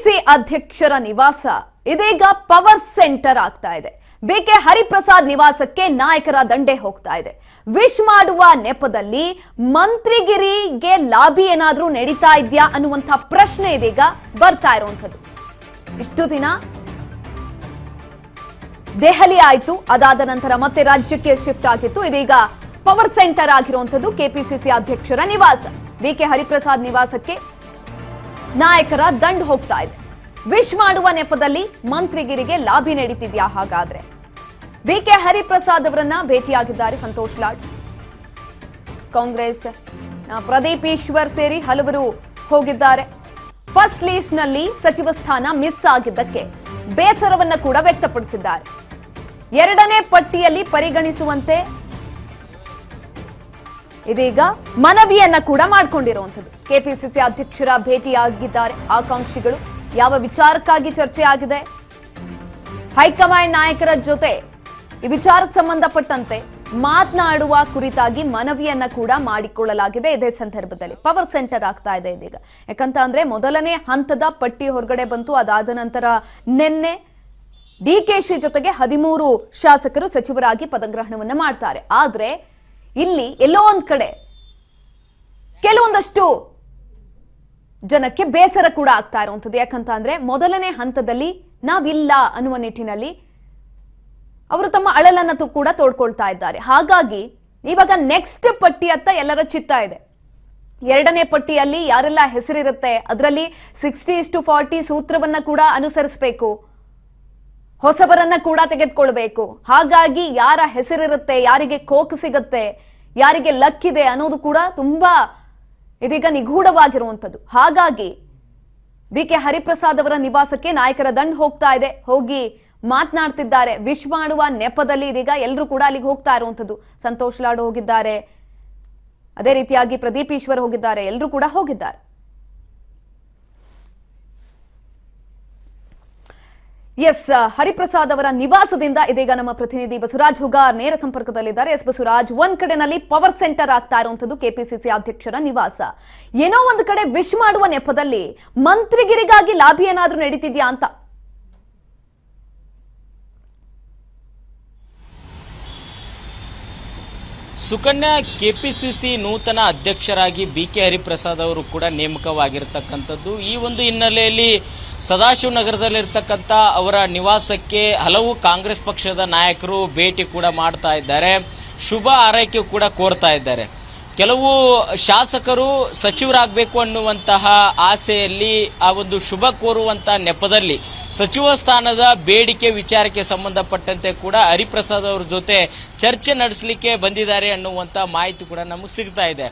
KPCC ಅಧ್ಯಕ್ಷರ ನಿವಾಸ ಇದೀಗ ಪವರ್ ಸೆಂಟರ್ ಆಗ್ತಾ ಇದೆ. ಬಿಕೆ ಹರಿಪ್ರಸಾದ್ ನಿವಾಸಕ್ಕೆ ನಾಯಕರ ದಂಡೆ ಹೋಗ್ತಾ ಇದೆ. ವಿಶ್ ಮಾಡುವ ನೆಪದಲ್ಲಿ ಮಂತ್ರಿಗಿರಿಗೆ ಲಾಬಿ ಏನಾದ್ರೂ ನಡೀತಾ ಇದೆಯಾ ಅನ್ನುವಂತ ಪ್ರಶ್ನೆ ಇದೀಗ ಬರ್ತಾ ಇರುವಂತದ್ದು. ಇಷ್ಟು ದಿನ ದೆಹಲಿ ಆಯ್ತು, ಅದಾದ ನಂತರ ಮತ್ತೆ ರಾಜ್ಯಕ್ಕೆ ಶಿಫ್ಟ್ ಆಗಿತ್ತು. ಇದೀಗ ಪವರ್ ಸೆಂಟರ್ ಆಗಿರುವಂತದ್ದು ಕೆಪಿಸಿಸಿ ಅಧ್ಯಕ್ಷರ ನಿವಾಸ. ಬಿಕೆ ಹರಿಪ್ರಸಾದ್ ನಿವಾಸಕ್ಕೆ ನಾಯಕರ ದಂಡು ಹೋಗ್ತಾ ಇದೆ. ವಿಶ್ ಮಾಡುವ ನೆಪದಲ್ಲಿ ಮಂತ್ರಿಗಿರಿಗೆ ಲಾಬಿ ನಡೀತಿದ್ಯಾ? ಹಾಗಾದ್ರೆ ಬಿಕೆ ಹರಿಪ್ರಸಾದ್ ಅವರನ್ನ ಭೇಟಿಯಾಗಿದ್ದಾರೆ ಸಂತೋಷ್ ಲಾಡ್. ಕಾಂಗ್ರೆಸ್ ಪ್ರದೀಪ್ ಈಶ್ವರ್ ಸೇರಿ ಹಲವರು ಹೋಗಿದ್ದಾರೆ. ಫಸ್ಟ್ ಲಿಸ್ಟ್ ನಲ್ಲಿ ಸಚಿವ ಸ್ಥಾನ ಮಿಸ್ ಆಗಿದ್ದಕ್ಕೆ ಬೇಸರವನ್ನ ಕೂಡ ವ್ಯಕ್ತಪಡಿಸಿದ್ದಾರೆ. ಎರಡನೇ ಪಟ್ಟಿಯಲ್ಲಿ ಪರಿಗಣಿಸುವಂತೆ ಇದೀಗ ಮನವಿಯನ್ನ ಕೂಡ ಮಾಡಿಕೊಂಡಿರುವಂತದ್ದು. ಕೆಪಿಸಿಸಿ ಅಧ್ಯಕ್ಷರ ಭೇಟಿಯಾಗಿದ್ದಾರೆ ಆಕಾಂಕ್ಷಿಗಳು. ಯಾವ ವಿಚಾರಕ್ಕಾಗಿ ಚರ್ಚೆ ಆಗಿದೆ? ಹೈಕಮಾಂಡ್ ನಾಯಕರ ಜೊತೆ ಈ ವಿಚಾರಕ್ಕೆ ಸಂಬಂಧಪಟ್ಟಂತೆ ಮಾತನಾಡುವ ಕುರಿತಾಗಿ ಮನವಿಯನ್ನ ಕೂಡ ಮಾಡಿಕೊಳ್ಳಲಾಗಿದೆ. ಇದೇ ಸಂದರ್ಭದಲ್ಲಿ ಪವರ್ ಸೆಂಟರ್ ಆಗ್ತಾ ಇದೆ ಇದೀಗ. ಯಾಕಂತ ಅಂದ್ರೆ ಮೊದಲನೇ ಹಂತದ ಪಟ್ಟಿ ಹೊರಗಡೆ ಬಂತು. ಅದಾದ ನಂತರ ನಿನ್ನೆ ಡಿಕೆಶಿ ಜೊತೆಗೆ 13 ಶಾಸಕರು ಸಚಿವರಾಗಿ ಪದಗ್ರಹಣವನ್ನ ಮಾಡ್ತಾರೆ. ಆದ್ರೆ ಇಲ್ಲಿ ಎಲ್ಲೋ ಒಂದ್ ಕಡೆ ಕೆಲವೊಂದಷ್ಟು ಜನಕ್ಕೆ ಬೇಸರ ಕೂಡ ಆಗ್ತಾ ಇರುವಂಥದ್ದು. ಯಾಕಂತ ಅಂದ್ರೆ ಮೊದಲನೇ ಹಂತದಲ್ಲಿ ನಾವಿಲ್ಲ ಅನ್ನುವ ನಿಟ್ಟಿನಲ್ಲಿ ಅವರು ತಮ್ಮ ಅಳಲನ್ನ ಕೂಡ ತೋಡ್ಕೊಳ್ತಾ ಇದ್ದಾರೆ. ಹಾಗಾಗಿ ಇವಾಗ ನೆಕ್ಸ್ಟ್ ಪಟ್ಟಿಯತ್ತ ಎಲ್ಲರ ಚಿತ್ತ ಇದೆ. ಎರಡನೇ ಪಟ್ಟಿಯಲ್ಲಿ ಯಾರೆಲ್ಲ ಹೆಸರಿರುತ್ತೆ ಅದರಲ್ಲಿ 60:40 ಸೂತ್ರವನ್ನ ಕೂಡ ಅನುಸರಿಸಬೇಕು, ಹೊಸಬರನ್ನ ಕೂಡ ತೆಗೆದುಕೊಳ್ಬೇಕು. ಹಾಗಾಗಿ ಯಾರ ಹೆಸರಿರುತ್ತೆ, ಯಾರಿಗೆ ಕೋಕ್ ಸಿಗುತ್ತೆ, ಯಾರಿಗೆ ಲಕ್ ಇದೆ ಅನ್ನೋದು ಕೂಡ ತುಂಬಾ ಇದೀಗ ನಿಗೂಢವಾಗಿರುವಂಥದ್ದು. ಹಾಗಾಗಿ ಬಿಕೆ ಹರಿಪ್ರಸಾದ್ ಅವರ ನಿವಾಸಕ್ಕೆ ನಾಯಕರ ದಂಡು ಹೋಗ್ತಾ ಇದೆ. ಹೋಗಿ ಮಾತನಾಡ್ತಿದ್ದಾರೆ. ವಿಶ್ ಮಾಡುವ ನೆಪದಲ್ಲಿ ಇದೀಗ ಎಲ್ಲರೂ ಕೂಡ ಅಲ್ಲಿಗೆ ಹೋಗ್ತಾ ಇರುವಂಥದ್ದು. ಸಂತೋಷ್ ಲಾಡ್ ಹೋಗಿದ್ದಾರೆ, ಅದೇ ರೀತಿಯಾಗಿ ಪ್ರದೀಪ್ ಈಶ್ವರ್ ಹೋಗಿದ್ದಾರೆ, ಎಲ್ಲರೂ ಕೂಡ ಹೋಗಿದ್ದಾರೆ. ಎಸ್, ಹರಿಪ್ರಸಾದ್ ಅವರ ನಿವಾಸದಿಂದ ಇದೀಗ ನಮ್ಮ ಪ್ರತಿನಿಧಿ ಬಸವರಾಜ್ ಹುಗಾರ್ ನೇರ ಸಂಪರ್ಕದಲ್ಲಿದ್ದಾರೆ. ಎಸ್ ಬಸವರಾಜ್, ಒಂದ್ ಕಡೆನಲ್ಲಿ ಪವರ್ ಸೆಂಟರ್ ಆಗ್ತಾ ಇರುವಂತದ್ದು ಕೆಪಿಸಿಸಿ ಅಧ್ಯಕ್ಷರ ನಿವಾಸ. ಏನೋ ಒಂದು ಕಡೆ ವಿಶ್ ಮಾಡುವ ನೆಪದಲ್ಲಿ ಮಂತ್ರಿಗಿರಿಗಾಗಿ ಲಾಬಿ ಏನಾದ್ರೂ ನಡೀತಿದ್ಯಾ ಅಂತ? ಸುಕನ್ಯಾ, ಕೆಪಿಸಿಸಿ ನೂತನ ಅಧ್ಯಕ್ಷರಾಗಿ ಬಿಕೆ ಹರಿಪ್ರಸಾದ್ ಅವರು ಕೂಡ ನೇಮಕವಾಗಿರತಕ್ಕಂಥದ್ದು. ಈ ಒಂದು ಹಿನ್ನೆಲೆಯಲ್ಲಿ ಸದಾಶಿವನಗರದಲ್ಲಿರ್ತಕ್ಕಂಥ ಅವರ ನಿವಾಸಕ್ಕೆ ಹಲವು ಕಾಂಗ್ರೆಸ್ ಪಕ್ಷದ ನಾಯಕರು ಭೇಟಿ ಕೂಡ ಮಾಡ್ತಾ ಇದ್ದಾರೆ, ಶುಭ ಹಾರೈಕೆ ಕೂಡ ಕೋರ್ತಾ ಇದ್ದಾರೆ. ಕೆಲವು ಶಾಸಕರು ಸಚಿವರಾಗಬೇಕು ಅನ್ನುವಂತಹ ಆಸೆಯಲ್ಲಿ ಆ ಒಂದು ಶುಭ ಕೋರುವಂತಹ ನೆಪದಲ್ಲಿ ಸಚಿವ ಸ್ಥಾನದ ಬೇಡಿಕೆ ವಿಚಾರಕ್ಕೆ ಸಂಬಂಧಪಟ್ಟಂತೆ ಕೂಡ ಹರಿಪ್ರಸಾದ್ ಅವರ ಜೊತೆ ಚರ್ಚೆ ನಡೆಸಲಿಕ್ಕೆ ಬಂದಿದ್ದಾರೆ ಅನ್ನುವಂತ ಮಾಹಿತಿ ಕೂಡ ನಮಗೆ ಸಿಗ್ತಾ ಇದೆ.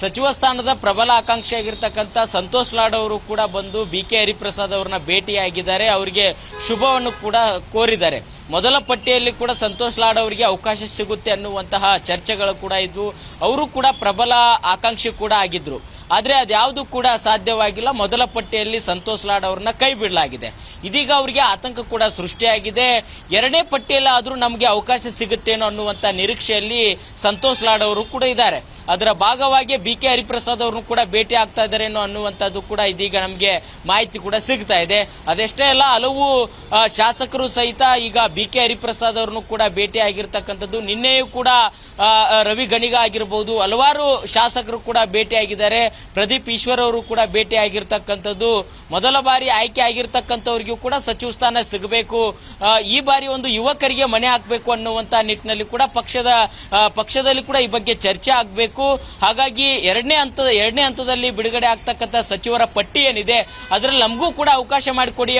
ಸಚಿವ ಸ್ಥಾನದ ಪ್ರಬಲ ಆಕಾಂಕ್ಷಿಯಾಗಿರ್ತಕ್ಕಂಥ ಸಂತೋಷ್ ಲಾಡ್ ಅವರು ಕೂಡ ಬಂದು ಬಿಕೆ ಹರಿಪ್ರಸಾದ್ ಅವರನ್ನ ಭೇಟಿಯಾಗಿದ್ದಾರೆ. ಅವರಿಗೆ ಶುಭವನ್ನು ಕೂಡ ಕೋರಿದ್ದಾರೆ. ಮೊದಲ ಪಟ್ಟಿಯಲ್ಲಿ ಕೂಡ ಸಂತೋಷ್ ಲಾಡ್ ಅವರಿಗೆ ಅವಕಾಶ ಸಿಗುತ್ತೆ ಅನ್ನುವಂತಹ ಚರ್ಚೆಗಳು ಕೂಡ ಇದ್ವು. ಅವರು ಕೂಡ ಪ್ರಬಲ ಆಕಾಂಕ್ಷಿ ಕೂಡ ಆಗಿದ್ರು. ಆದ್ರೆ ಅದ್ಯಾವುದು ಕೂಡ ಸಾಧ್ಯವಾಗಿಲ್ಲ. ಮೊದಲ ಪಟ್ಟಿಯಲ್ಲಿ ಸಂತೋಷ್ ಲಾಡ್ ಅವರನ್ನ ಕೈ ಬಿಡಲಾಗಿದೆ. ಇದೀಗ ಅವರಿಗೆ ಆತಂಕ ಕೂಡ ಸೃಷ್ಟಿಯಾಗಿದೆ. ಎರಡನೇ ಪಟ್ಟಿಯಲ್ಲಿ ಆದ್ರೂ ನಮಗೆ ಅವಕಾಶ ಸಿಗುತ್ತೇನೋ ಅನ್ನುವಂತ ನಿರೀಕ್ಷೆಯಲ್ಲಿ ಸಂತೋಷ್ ಲಾಡ್ ಅವರು ಕೂಡ ಇದ್ದಾರೆ. ಅದರ ಭಾಗವಾಗಿ ಬಿಕೆ ಹರಿಪ್ರಸಾದ್ ಅವರನ್ನು ಕೂಡ ಭೇಟಿ ಆಗ್ತಾ ಇದ್ದಾರೆ ಅನ್ನುವಂಥದ್ದು ಕೂಡ ಇದೀಗ ನಮಗೆ ಮಾಹಿತಿ ಕೂಡ ಸಿಗ್ತಾ ಇದೆ. ಅದೆಷ್ಟೇ ಅಲ್ಲ, ಹಲವು ಶಾಸಕರು ಸಹಿತ ಈಗ ಬಿಕೆ ಹರಿಪ್ರಸಾದ್ ಅವರನ್ನು ಕೂಡ ಭೇಟಿ ಆಗಿರ್ತಕ್ಕಂಥದ್ದು. ನಿನ್ನೆಯೂ ಕೂಡ ರವಿ ಗಣಿಗ ಆಗಿರಬಹುದು, ಹಲವಾರು ಶಾಸಕರು ಕೂಡ ಭೇಟಿ ಆಗಿದ್ದಾರೆ. ಪ್ರದೀಪ್ ಈಶ್ವರ್ ಅವರು ಕೂಡ ಭೇಟಿ ಆಗಿರ್ತಕ್ಕಂಥದ್ದು. ಮೊದಲ ಬಾರಿ ಆಯ್ಕೆ ಆಗಿರ್ತಕ್ಕಂಥವ್ರಿಗೂ ಕೂಡ ಸಚಿವ ಸ್ಥಾನ ಸಿಗಬೇಕು, ಈ ಬಾರಿ ಒಂದು ಯುವಕರಿಗೆ ಮನೆ ಹಾಕಬೇಕು ಅನ್ನುವಂತ ನಿಟ್ಟಿನಲ್ಲಿ ಕೂಡ ಪಕ್ಷದಲ್ಲಿ ಕೂಡ ಈ ಬಗ್ಗೆ ಚರ್ಚೆ ಆಗಬೇಕು. ಹಾಗಾಗಿ ಎರಡನೇ ಹಂತದಲ್ಲಿ ಬಿಡುಗಡೆ ಆಗ್ತಕ್ಕಂಥ ಸಚಿವರ ಪಟ್ಟಿ ಏನಿದೆ ಅದರಲ್ಲಿ ನಮಗೂ ಕೂಡ ಅವಕಾಶ ಮಾಡಿಕೊಡಿ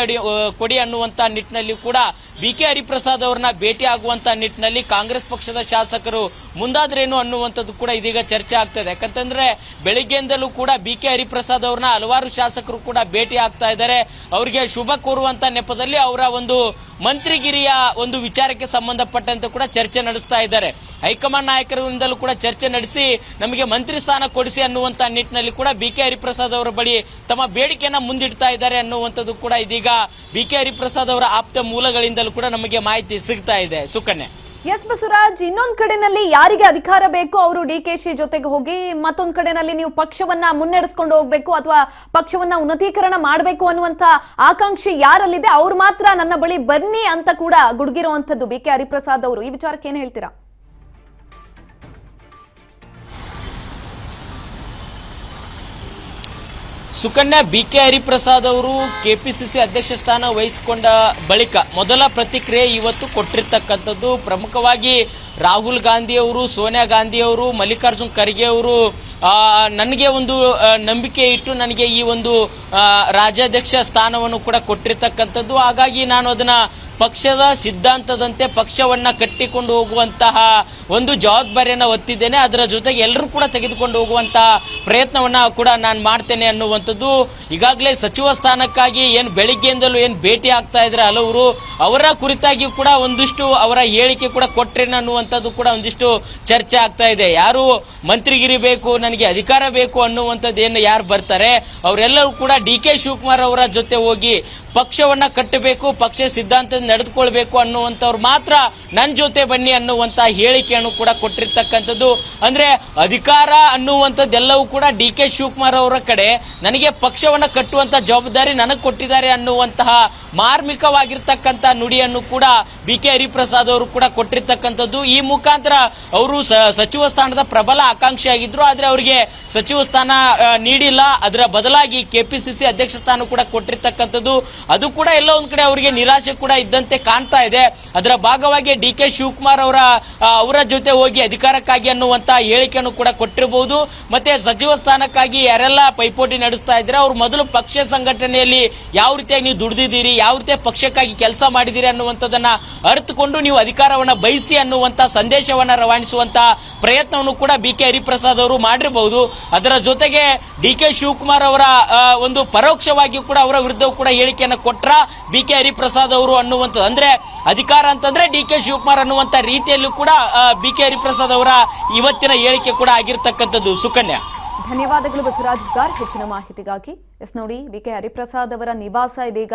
ಅನ್ನುವಂತ ನಿಟ್ಟಿನಲ್ಲಿ ಕೂಡ ಬಿಕೆ ಹರಿಪ್ರಸಾದ್ ಅವರನ್ನ ಭೇಟಿ ಆಗುವಂತ ನಿಟ್ಟಿನಲ್ಲಿ ಕಾಂಗ್ರೆಸ್ ಪಕ್ಷದ ಶಾಸಕರು ಮುಂದಾದ್ರೇನು ಅನ್ನುವಂಥದ್ದು ಕೂಡ ಇದೀಗ ಚರ್ಚೆ ಆಗ್ತದೆ. ಯಾಕಂತಂದ್ರೆ ಬೆಳಿಗ್ಗೆಯಿಂದಲೂ ಕೂಡ ಬಿಕೆ ಹರಿಪ್ರಸಾದ್ ಅವರನ್ನ ಹಲವಾರು ಶಾಸಕರು ಕೂಡ ಭೇಟಿ ಆಗ್ತಾ ಇದ್ದಾರೆ. ಅವರಿಗೆ ಶುಭ ಕೋರುವಂತ ನೆಪದಲ್ಲಿ ಅವರ ಒಂದು ಮಂತ್ರಿಗಿರಿಯ ಒಂದು ವಿಚಾರಕ್ಕೆ ಸಂಬಂಧಪಟ್ಟಂತೆ ಕೂಡ ಚರ್ಚೆ ನಡೆಸ್ತಾ ಇದ್ದಾರೆ. ಹೈಕಮಾಂಡ್ ನಾಯಕರಿಂದಲೂ ಕೂಡ ಚರ್ಚೆ ನಡೆಸಿ ನಮಗೆ ಮಂತ್ರಿ ಸ್ಥಾನ ಕೊಡಿಸಿ ಅನ್ನುವಂತ ನಿಟ್ಟಿನಲ್ಲಿ ಕೂಡ ಬಿಕೆ ಹರಿಪ್ರಸಾದ್ ಅವರ ಬಳಿ ತಮ್ಮ ಬೇಡಿಕೆಯನ್ನ ಮುಂದಿಡ್ತಾ ಇದ್ದಾರೆ ಅನ್ನುವಂಥದ್ದು ಕೂಡ ಇದೀಗ ಬಿಕೆ ಹರಿಪ್ರಸಾದ್ ಅವರ ಆಪ್ತ ಮೂಲಗಳಿಂದಲೂ ಕೂಡ ನಮಗೆ ಮಾಹಿತಿ ಸಿಗ್ತಾ ಇದೆ. ಸುಕನ್ಯಾ, ಎಸ್ ಬಸವರಾಜ್, ಇನ್ನೊಂದ್ ಕಡೆನಲ್ಲಿ ಯಾರಿಗೆ ಅಧಿಕಾರ ಬೇಕು ಅವರು ಡಿಕೆಶಿ ಜೊತೆಗೆ ಹೋಗಿ, ಮತ್ತೊಂದ್ ಕಡೆನಲ್ಲಿ ನೀವು ಪಕ್ಷವನ್ನ ಮುನ್ನಡೆಸ್ಕೊಂಡು ಹೋಗ್ಬೇಕು ಅಥವಾ ಪಕ್ಷವನ್ನ ಉನ್ನತೀಕರಣ ಮಾಡಬೇಕು ಅನ್ನುವಂತ ಆಕಾಂಕ್ಷೆ ಯಾರಲ್ಲಿದೆ ಅವ್ರು ಮಾತ್ರ ನನ್ನ ಬಳಿ ಬನ್ನಿ ಅಂತ ಕೂಡ ಗುಡುಗಿರುವಂತದ್ದು ಬಿಕೆ ಹರಿಪ್ರಸಾದ್ ಅವರು. ಈ ವಿಚಾರಕ್ಕೆ ಏನ್ ಹೇಳ್ತೀರಾ? ಸುಕನ್ಯಾ, ಬಿಕೆ ಹರಿಪ್ರಸಾದ್ ಅವರು ಕೆಪಿಸಿಸಿ ಅಧ್ಯಕ್ಷ ಸ್ಥಾನ ವಹಿಸಿಕೊಂಡ ಬಳಿಕ ಮೊದಲ ಪ್ರತಿಕ್ರಿಯೆ ಇವತ್ತು ಕೊಟ್ಟಿರ್ತಕ್ಕಂಥದ್ದು. ಪ್ರಮುಖವಾಗಿ ರಾಹುಲ್ ಗಾಂಧಿ ಅವರು, ಸೋನಿಯಾ ಗಾಂಧಿ ಅವರು, ಮಲ್ಲಿಕಾರ್ಜುನ್ ಖರ್ಗೆ ಅವರು ನನಗೆ ಒಂದು ನಂಬಿಕೆ ಇಟ್ಟು ನನಗೆ ಈ ಒಂದು ರಾಜ್ಯಾಧ್ಯಕ್ಷ ಸ್ಥಾನವನ್ನು ಕೂಡ ಕೊಟ್ಟಿರ್ತಕ್ಕಂಥದ್ದು. ಹಾಗಾಗಿ ನಾನು ಅದನ್ನ ಪಕ್ಷದ ಸಿದ್ಧಾಂತದಂತೆ ಪಕ್ಷವನ್ನ ಕಟ್ಟಿಕೊಂಡು ಹೋಗುವಂತಹ ಒಂದು ಜವಾಬ್ದಾರಿಯನ್ನು ಹೊತ್ತಿದ್ದೇನೆ. ಅದರ ಜೊತೆಗೆ ಎಲ್ಲರೂ ಕೂಡ ತೆಗೆದುಕೊಂಡು ಹೋಗುವಂತಹ ಪ್ರಯತ್ನವನ್ನ ಕೂಡ ನಾನು ಮಾಡ್ತೇನೆ ಅನ್ನುವಂಥದ್ದು. ಈಗಾಗಲೇ ಸಚಿವ ಸ್ಥಾನಕ್ಕಾಗಿ ಏನು ಬೆಳಿಗ್ಗೆಯಿಂದಲೂ ಏನು ಭೇಟಿ ಆಗ್ತಾ ಇದ್ರೆ ಹಲವರು, ಅವರ ಕುರಿತಾಗಿ ಕೂಡ ಒಂದಿಷ್ಟು ಅವರ ಹೇಳಿಕೆ ಕೂಡ ಕೊಟ್ರೇನ ಅನ್ನುವಂಥದ್ದು ಕೂಡ ಒಂದಿಷ್ಟು ಚರ್ಚೆ ಆಗ್ತಾ ಇದೆ. ಯಾರು ಮಂತ್ರಿಗಿರಿ ಬೇಕು, ನನಗೆ ಅಧಿಕಾರ ಬೇಕು ಅನ್ನುವಂಥದ್ದು ಏನು ಯಾರು ಬರ್ತಾರೆ ಅವರೆಲ್ಲರೂ ಕೂಡ ಡಿಕೆ ಶಿವಕುಮಾರ್ ಅವರ ಜೊತೆ ಹೋಗಿ ಪಕ್ಷವನ್ನ ಕಟ್ಟಬೇಕು, ಪಕ್ಷ ಸಿದ್ಧಾಂತ ನಡೆದುಕೊಳ್ಬೇಕು ಅನ್ನುವಂಥವ್ರು ಮಾತ್ರ ನನ್ನ ಜೊತೆ ಬನ್ನಿ ಅನ್ನುವಂತ ಹೇಳಿಕೆಯನ್ನು ಕೂಡ ಕೊಟ್ಟಿರ್ತಕ್ಕಂಥದ್ದು. ಅಂದ್ರೆ ಅಧಿಕಾರ ಅನ್ನುವಂಥದ್ದೆಲ್ಲವೂ ಕೂಡ ಡಿಕೆ ಶಿವಕುಮಾರ್ ಅವರ ಕಡೆ, ನನಗೆ ಪಕ್ಷವನ್ನ ಕಟ್ಟುವಂತ ಜವಾಬ್ದಾರಿ ನನಗೆ ಕೊಟ್ಟಿದ್ದಾರೆ ಅನ್ನುವಂತಹ ಮಾರ್ಮಿಕವಾಗಿರ್ತಕ್ಕಂಥ ನುಡಿಯನ್ನು ಕೂಡ ಬಿಕೆ ಹರಿಪ್ರಸಾದ್ ಅವರು ಕೂಡ ಕೊಟ್ಟಿರ್ತಕ್ಕಂಥದ್ದು. ಈ ಮುಖಾಂತರ ಅವರು ಸಚಿವ ಸ್ಥಾನದ ಪ್ರಬಲ ಆಕಾಂಕ್ಷಿ ಆಗಿದ್ರು, ಆದ್ರೆ ಅವರಿಗೆ ಸಚಿವ ಸ್ಥಾನ ನೀಡಿಲ್ಲ. ಅದರ ಬದಲಾಗಿ ಕೆಪಿಸಿಸಿ ಅಧ್ಯಕ್ಷ ಸ್ಥಾನ ಕೂಡ ಕೊಟ್ಟಿರ್ತಕ್ಕಂಥದ್ದು. ಅದು ಕೂಡ ಎಲ್ಲ ಒಂದ್ ಕಡೆ ಅವರಿಗೆ ನಿರಾಶೆ ಕೂಡ ಇದ್ದಂತೆ ಕಾಣ್ತಾ ಇದೆ. ಅದರ ಭಾಗವಾಗಿ ಡಿಕೆ ಶಿವಕುಮಾರ್ ಅವರ ಜೊತೆ ಹೋಗಿ ಅಧಿಕಾರಕ್ಕಾಗಿ ಅನ್ನುವಂತ ಹೇಳಿಕೆಯನ್ನು ಕೂಡ ಕೊಟ್ಟಿರಬಹುದು. ಮತ್ತೆ ಸಚಿವ ಸ್ಥಾನಕ್ಕಾಗಿ ಯಾರೆಲ್ಲ ಪೈಪೋಟಿ ನಡೆಸ್ತಾ ಇದ್ರೆ ಅವ್ರು ಮೊದಲು ಪಕ್ಷ ಸಂಘಟನೆಯಲ್ಲಿ ಯಾವ ರೀತಿಯಾಗಿ ನೀವು ದುಡಿದಿದ್ದೀರಿ, ಯಾವ ರೀತಿ ಪಕ್ಷಕ್ಕಾಗಿ ಕೆಲಸ ಮಾಡಿದಿರಿ ಅನ್ನುವಂಥದ್ದನ್ನ ಅರ್ಥಕೊಂಡು ನೀವು ಅಧಿಕಾರವನ್ನ ಬಯಸಿ ಅನ್ನುವಂತ ಸಂದೇಶವನ್ನ ರವಾನಿಸುವಂತ ಪ್ರಯತ್ನವನ್ನು ಕೂಡ ಬಿಕೆ ಹರಿಪ್ರಸಾದ್ ಅವರು ಮಾಡಿರಬಹುದು. ಅದರ ಜೊತೆಗೆ ಡಿಕೆ ಶಿವಕುಮಾರ್ ಅವರ ಒಂದು ಪರೋಕ್ಷವಾಗಿ ಕೂಡ ಅವರ ವಿರುದ್ಧ ಕೂಡ ಹೇಳಿಕೆಯನ್ನು ಕೊಟ್ರ ಬಿಕೆ ಹರಿಪ್ರಸಾದ್ ಅವರು ಅನ್ನುವಂಥದ್ದು. ಅಂದ್ರೆ ಅಧಿಕಾರ ಅಂತಂದ್ರೆ ಡಿಕೆ ಶಿವಕುಮಾರ್ ಅನ್ನುವಂತ ರೀತಿಯಲ್ಲೂ ಕೂಡ ಬಿಕೆ ಹರಿಪ್ರಸಾದ್ ಅವರ ಇವತ್ತಿನ ಹೇಳಿಕೆ ಕೂಡ ಆಗಿರ್ತಕ್ಕಂಥದ್ದು. ಸುಕನ್ಯಾ, ಧನ್ಯವಾದಗಳು ಬಸವರಾಜ್ ಹುಗಾರ್ ಹೆಚ್ಚಿನ ಮಾಹಿತಿಗಾಗಿ. ಎಸ್ ನೋಡಿ, ಬಿಕೆ ಹರಿಪ್ರಸಾದ್ ಅವರ ನಿವಾಸ ಇದೀಗ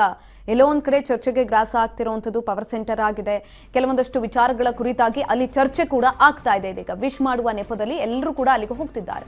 ಎಲ್ಲೋ ಒಂದ್ ಕಡೆ ಚರ್ಚೆಗೆ ಗ್ರಾಸ ಆಗ್ತಿರುವಂತದ್ದು ಪವರ್ ಸೆಂಟರ್ ಆಗಿದೆ. ಕೆಲವೊಂದಷ್ಟು ವಿಚಾರಗಳ ಕುರಿತಾಗಿ ಅಲ್ಲಿ ಚರ್ಚೆ ಕೂಡ ಆಗ್ತಾ ಇದೆ. ಇದೀಗ ವಿಶ್ ಮಾಡುವ ನೆಪದಲ್ಲಿ ಎಲ್ಲರೂ ಕೂಡ ಅಲ್ಲಿಗೆ ಹೋಗ್ತಿದ್ದಾರೆ.